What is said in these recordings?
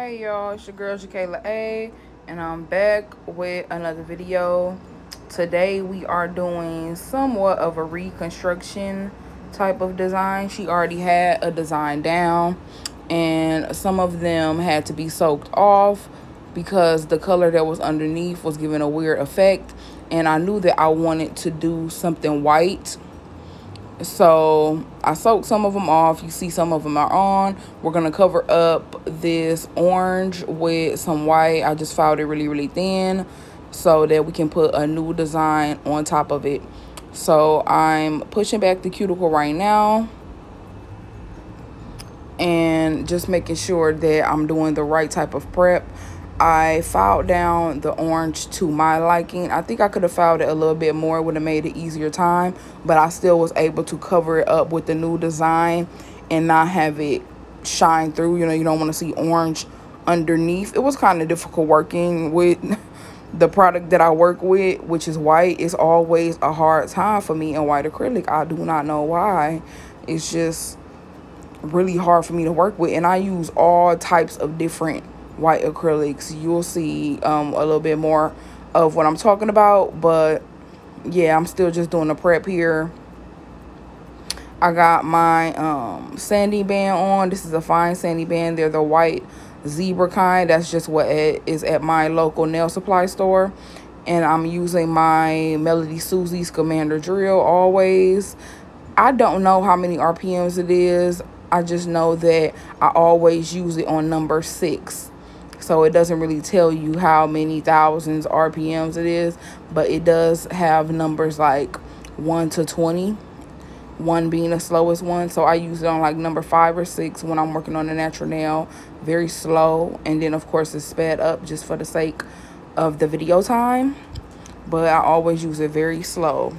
Hey y'all, it's your girl Jakayla A, and I'm back with another video. Today we are doing somewhat of a reconstruction type of design. She already had a design down, and some of them had to be soaked off because the color that was underneath was giving a weird effect, and I knew that I wanted to do something white. So I soaked some of them off. You see some of them are on. We're going to cover up this orange with some white. I just filed it really thin so that we can put a new design on top of it. So I'm pushing back the cuticle right now and just making sure that I'm doing the right type of prep. I filed down the orange to my liking. I think I could have filed it a little bit more. It would have made it easier time, but I still was able to cover it up with the new design and not have it shine through. You know, you don't want to see orange underneath. It was kind of difficult working with the product that I work with, which is white. It's always a hard time for me in white acrylic. I do not know why. It's just really hard for me to work with, and I use all types of different white acrylics. You'll see a little bit more of what I'm talking about, but yeah, I'm still just doing the prep here. I got my sanding band on. This is a fine sanding band. They're the white zebra kind. That's just what it is at my local nail supply store. And I'm using my Melody Susie's Commander drill always. I don't know how many RPMs it is. I just know that I always use it on number 6. So it doesn't really tell you how many thousands RPMs it is, but it does have numbers like 1 to 20, 1 being the slowest one. So I use it on like number 5 or 6 when I'm working on a natural nail, very slow. And then of course it's sped up just for the sake of the video time, but I always use it very slow.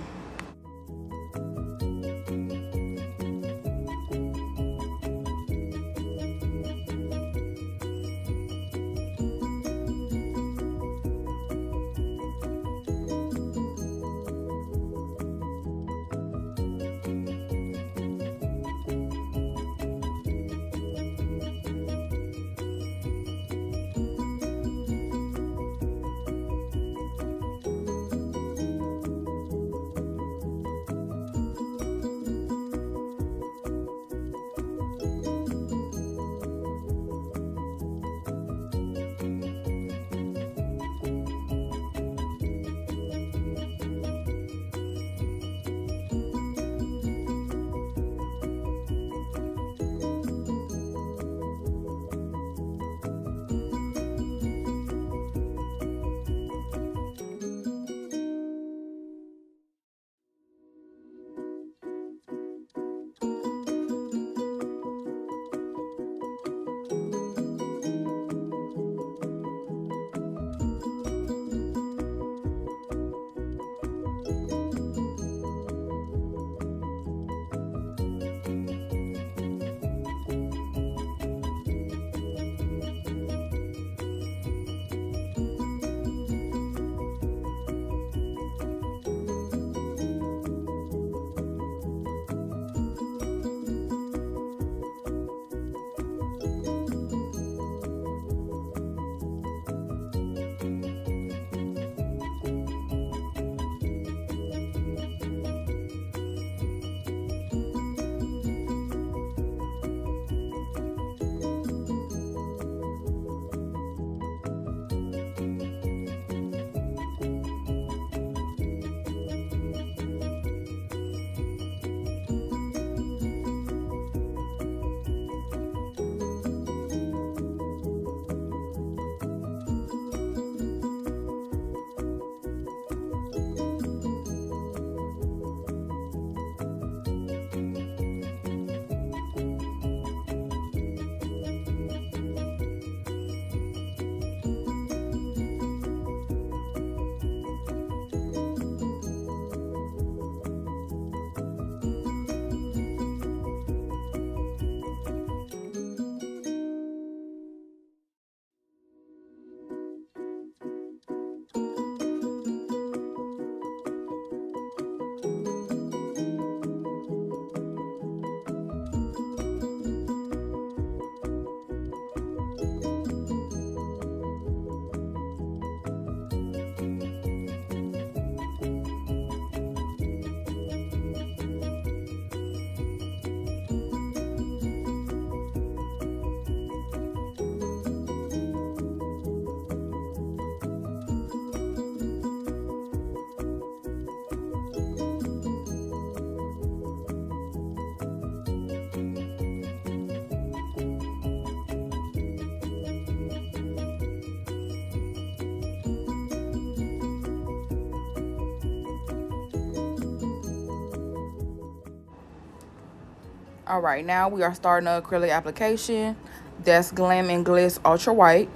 All right, now we are starting the acrylic application. That's Glam and Glitz Ultra White.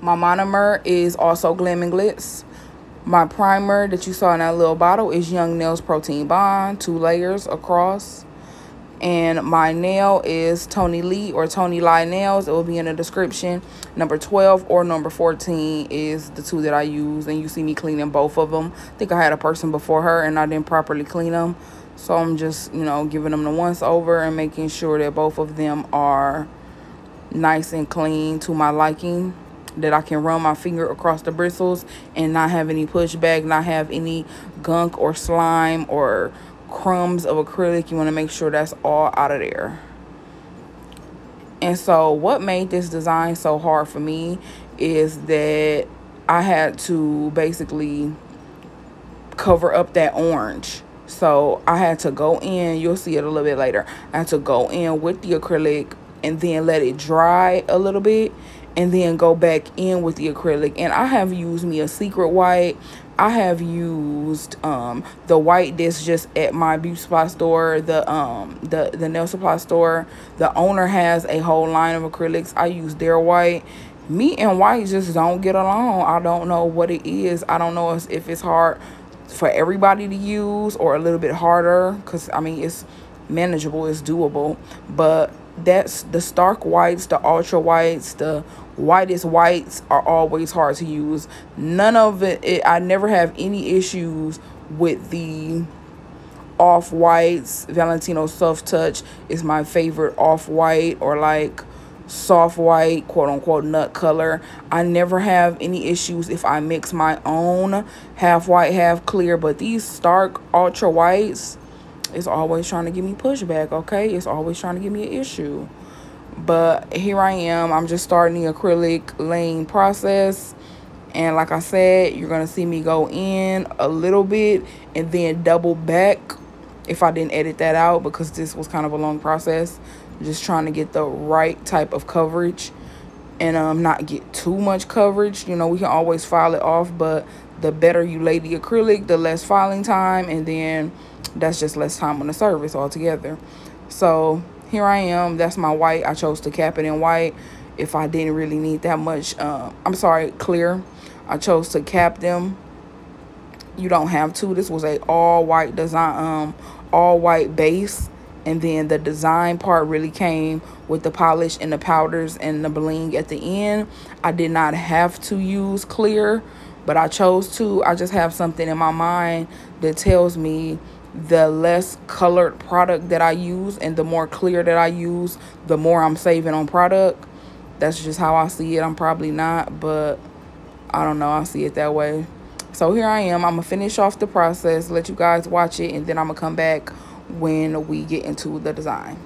My monomer is also Glam and Glitz. My primer that you saw in that little bottle is Young Nails Protein Bond, 2 layers across. And my nail is Tony Lee or Tony Lie Nails. It will be in the description. Number 12 or number 14 is the 2 that I use. And you see me cleaning both of them. I think I had a person before her and I didn't properly clean them. So I'm just, giving them the once over and making sure that both of them are nice and clean to my liking, that I can run my finger across the bristles and not have any pushback, not have any gunk or slime or crumbs of acrylic. You want to make sure that's all out of there. And so what made this design so hard for me is that I had to basically cover up that orange. So I had to go in, you'll see it a little bit later, I had to go in with the acrylic and then let it dry a little bit and then go back in with the acrylic. And I have used me a secret white. I have used the white that's just at my beauty supply store, the nail supply store. The owner has a whole line of acrylics. I use their white. Me and white just don't get along. I don't know what it is. I don't know if it's hard for everybody to use or a little bit harder, because I mean it's manageable, it's doable. But that's the stark whites, the ultra whites, the whitest whites are always hard to use. None of it, I never have any issues with the off whites. Valentino Soft Touch is my favorite off white, or like soft white, quote unquote nut color. I never have any issues if I mix my own half white, half clear. But these stark ultra whites, it's always trying to give me pushback, okay? It's always trying to give me an issue. But here I am. I'm just starting the acrylic laying process. And like I said, you're going to see me go in a little bit and then double back if I didn't edit that out, because this was kind of a long process. Just trying to get the right type of coverage and not get too much coverage. We can always file it off, but the better you lay the acrylic, the less filing time, and then that's just less time on the surface altogether. So here I am. That's my white. I chose to cap it in white if I didn't really need that much. Clear. I chose to cap them. You don't have to. This was a all white design, all white base. And then the design part really came with the polish and the powders and the bling at the end. I did not have to use clear, but I chose to. I just have something in my mind that tells me the less colored product that I use and the more clear that I use, the more I'm saving on product. That's just how I see it. I'm probably not, but I don't know. I see it that way. So here I am. I'm going to finish off the process, let you guys watch it, and then I'm going to come back when we get into the design.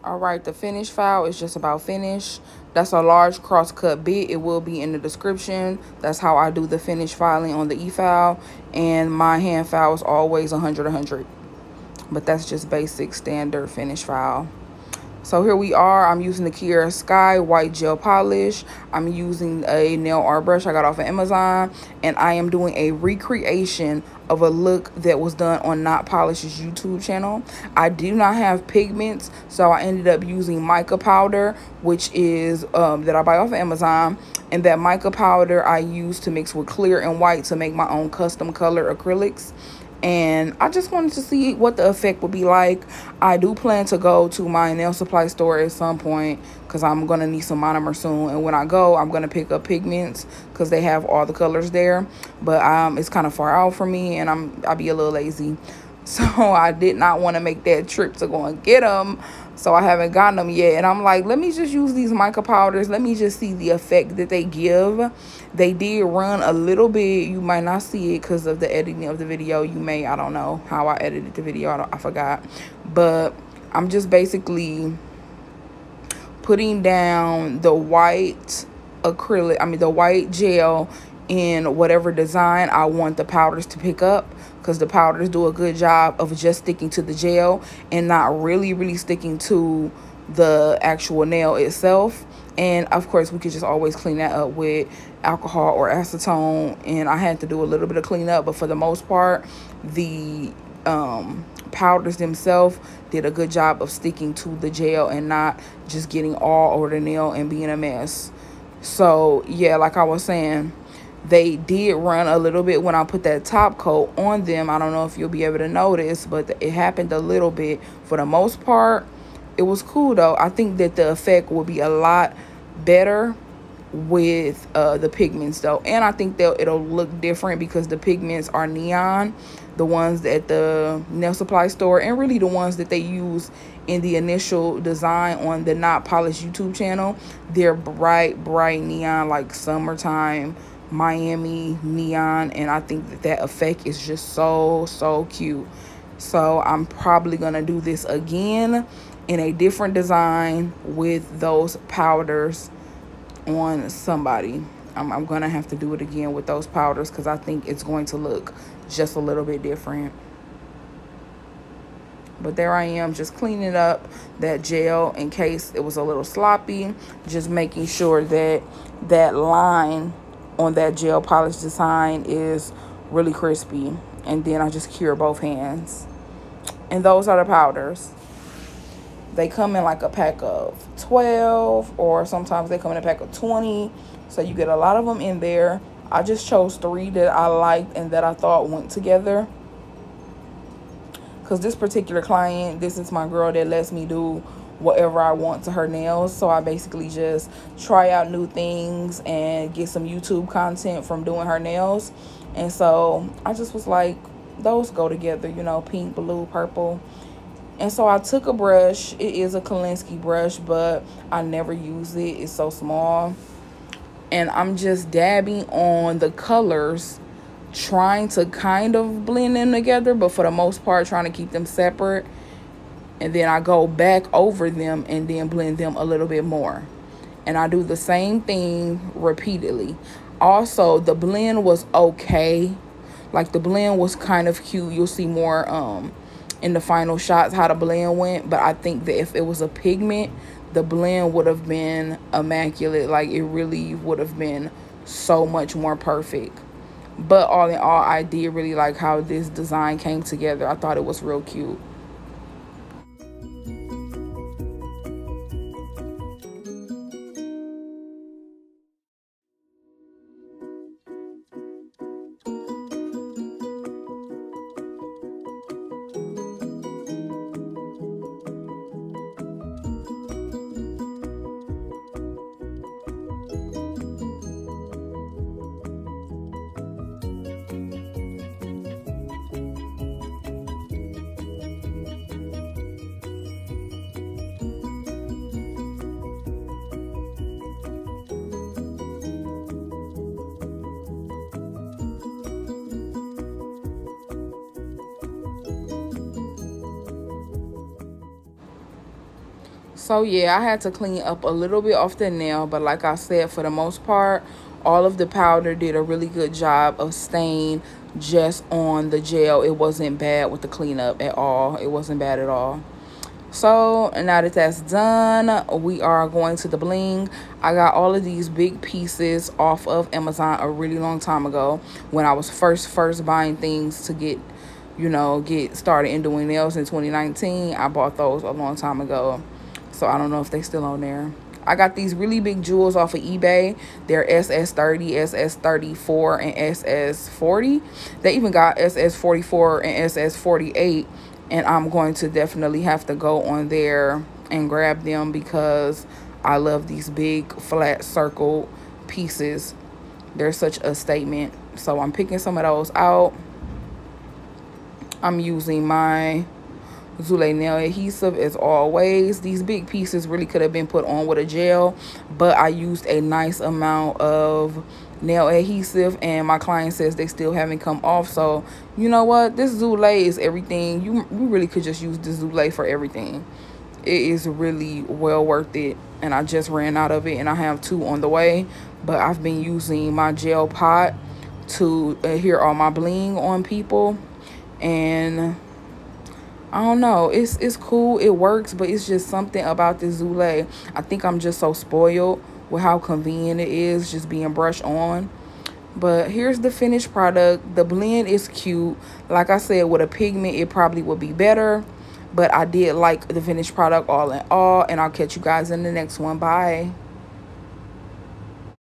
All right, the finish file is just about finish. That's a large cross-cut bit. It will be in the description. That's how I do the finish filing on the e-file. And my hand file is always 100. But that's just basic standard finish file. So here we are. I'm using the Kiara Sky white gel polish. I'm using a nail art brush I got off of Amazon. And I am doing a recreation of a look that was done on Not Polish's YouTube channel. I do not have pigments, so I ended up using mica powder, which is that I buy off of Amazon. And that mica powder I use to mix with clear and white to make my own custom color acrylics. And I just wanted to see what the effect would be like. I do plan to go to my nail supply store at some point because I'm going to need some monomer soon. And when I go, I'm going to pick up pigments because they have all the colors there. But it's kind of far out for me and I'll be a little lazy. So I did not want to make that trip to go and get them. So I haven't gotten them yet. And I'm like, let me just use these mica powders. Let me just see the effect that they give. They did run a little bit. You might not see it because of the editing of the video. You may, I don't know how I edited the video. I forgot. But I'm just basically putting down the white acrylic, the white gel in whatever design I want the powders to pick up, because the powders do a good job of just sticking to the gel and not really sticking to the actual nail itself. And of course we could just always clean that up with alcohol or acetone, and I had to do a little bit of cleanup, but for the most part the powders themselves did a good job of sticking to the gel and not just getting all over the nail and being a mess. So yeah, like I was saying, they did run a little bit when I put that top coat on them. I don't know if you'll be able to notice, but it happened a little bit. For the most part, it was cool though. I think that the effect will be a lot better with the pigments though. And I think that it'll look different because the pigments are neon. The ones at the nail supply store, and really the ones that they use in the initial design on the Not Polished YouTube channel, they're bright neon, like summertime Miami neon. And I think that effect is just so cute. So I'm probably gonna do this again in a different design with those powders on somebody. I'm gonna have to do it again with those powders because I think it's going to look just a little bit different. But there I am, just cleaning up that gel in case it was a little sloppy, just making sure that that line on that gel polish design is really crispy. And then I just cure both hands. And those are the powders. They come in like a pack of 12, or sometimes they come in a pack of 20. So you get a lot of them in there. I just chose 3 that I liked and that I thought went together. Because this particular client, this is my girl that lets me do whatever I want to her nails. So I basically just try out new things and get some YouTube content from doing her nails. And so I just was like, those go together, you know, pink, blue, purple. And so I took a brush. It is a Kolinsky brush, but I never use it. It's so small. And I'm just dabbing on the colors, trying to kind of blend them together, but for the most part trying to keep them separate. And then I go back over them and then blend them a little bit more. And I do the same thing repeatedly. Also, the blend was okay. Like, the blend was kind of cute. You'll see more in the final shots how the blend went. But I think that if it was a pigment, the blend would have been immaculate. Like, it really would have been so much more perfect. But all in all, I did really like how this design came together. I thought it was real cute. So yeah, I had to clean up a little bit off the nail, but like I said, for the most part, all of the powder did a really good job of staying just on the gel. It wasn't bad with the cleanup at all. It wasn't bad at all. So now that that's done, we are going to the bling. I got all of these big pieces off of Amazon a really long time ago when I was first buying things to get, you know, get started in doing nails in 2019. I bought those a long time ago, so I don't know if they still on there. I got these really big jewels off of eBay. They're SS30, SS34, and SS40. They even got SS44 and SS48. And I'm going to definitely have to go on there and grab them because I love these big flat circle pieces. They're such a statement. So I'm picking some of those out. I'm using my Zule nail adhesive as always. These big pieces really could have been put on with a gel, but I used a nice amount of nail adhesive and my client says they still haven't come off. So you know what, this Zule is everything. You really could just use this Zule for everything. It is really well worth it, and I just ran out of it and I have 2 on the way. But I've been using my gel pot to adhere all my bling on people, and I don't know, it's cool, it works, but it's just something about this Zule. I think I'm just so spoiled with how convenient it is just being brushed on. But here's the finished product. The blend is cute. Like I said, with a pigment it probably would be better, but I did like the finished product all in all, and I'll catch you guys in the next one. Bye.